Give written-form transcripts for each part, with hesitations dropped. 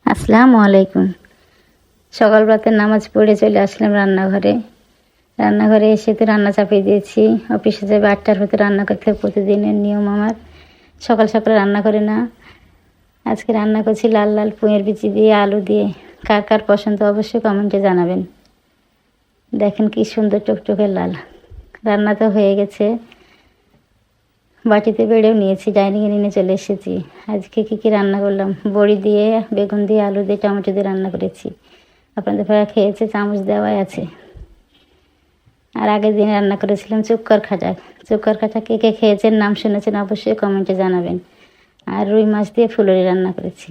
আসসালামু আলাইকুম। সকাল রাতের নামাজ পড়ে চলে আসলাম রান্নাঘরে। রান্নাঘরে এসে তো রান্না চাপিয়ে দিয়েছি। অফিসে যাবে 8টার ভিতরে রান্না করতে হবে, প্রতিদিনের নিয়ম আমার। সকাল সকাল রান্না করে না। আজকে রান্না করছি লাল লাল পুঁইয়ের বিচি দিয়ে, আলু দিয়ে। কার কার পছন্দ অবশ্যই কমেন্টে জানাবেন। দেখেন কি সুন্দর টকটকে লাল। রান্না তো হয়ে গেছে, বাটিতে বেড়েও নিয়েছি, ডাইনিংয়ে নিয়ে চলে এসেছি। আজকে কী রান্না করলাম, বড়ি দিয়ে, বেগুন দিয়ে, আলু দিয়ে, টমেটো দিয়ে রান্না করেছি। আপনাদের ভাইয়া খেয়েছে, চামচ দেওয়াই আছে। আর আগের দিন রান্না করেছিলাম চুক্কার খাটা। চুক্কার খাটা কে কে খেয়েছেন, নাম শুনেছেন অবশ্যই কমেন্টে জানাবেন। আর রুই মাছ দিয়ে ফুলুরি রান্না করেছি।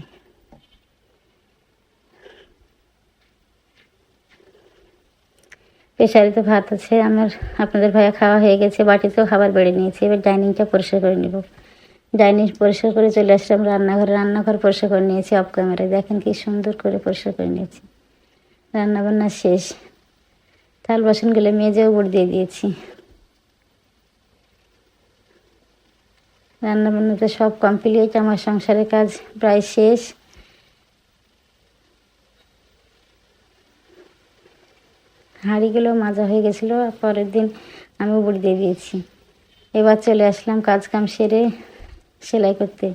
প্রেশারে তো ভাত আছে আমার। আপনাদের ভাইয়া খাওয়া হয়ে গেছে, বাটিতেও খাবার বেড়ে নিয়েছি। এবার ডাইনিংটা পরিষ্কার করে নেব। ডাইনিং পরিষ্কার করে চলে আসলাম রান্নাঘরে। রান্নাঘর পরিষ্কার করে নিয়েছি অফ ক্যামেরায়। দেখেন কি সুন্দর করে পরিষ্কার করে নিয়েছি। রান্নাবান্না শেষ। থাল বাসনগুলো মেজেও উপর দিয়ে দিয়েছি। রান্নাবান্নাতে সব কমপ্লিট। আমার সংসারের কাজ প্রায় শেষ। হাঁড়িগুলো মাজা হয়ে গেছিলো, পরের দিন আমি উপর দিয়ে দিয়েছি। এবার চলে আসলাম কাজ কাম সেরে সেলাই করতে।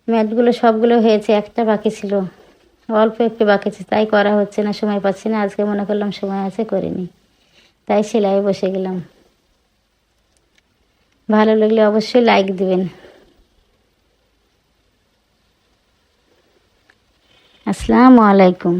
ম্যাটগুলো সবগুলো হয়েছে, একটা বাকি ছিল, অল্প একটু বাকি আছে, তাই করা হচ্ছে না, সময় পাচ্ছি না। আজকে মনে করলাম সময় আছে, করিনি, তাই সেলাই বসে গেলাম। ভালো লাগলে অবশ্যই লাইক দিবেন। আসসালামু আলাইকুম।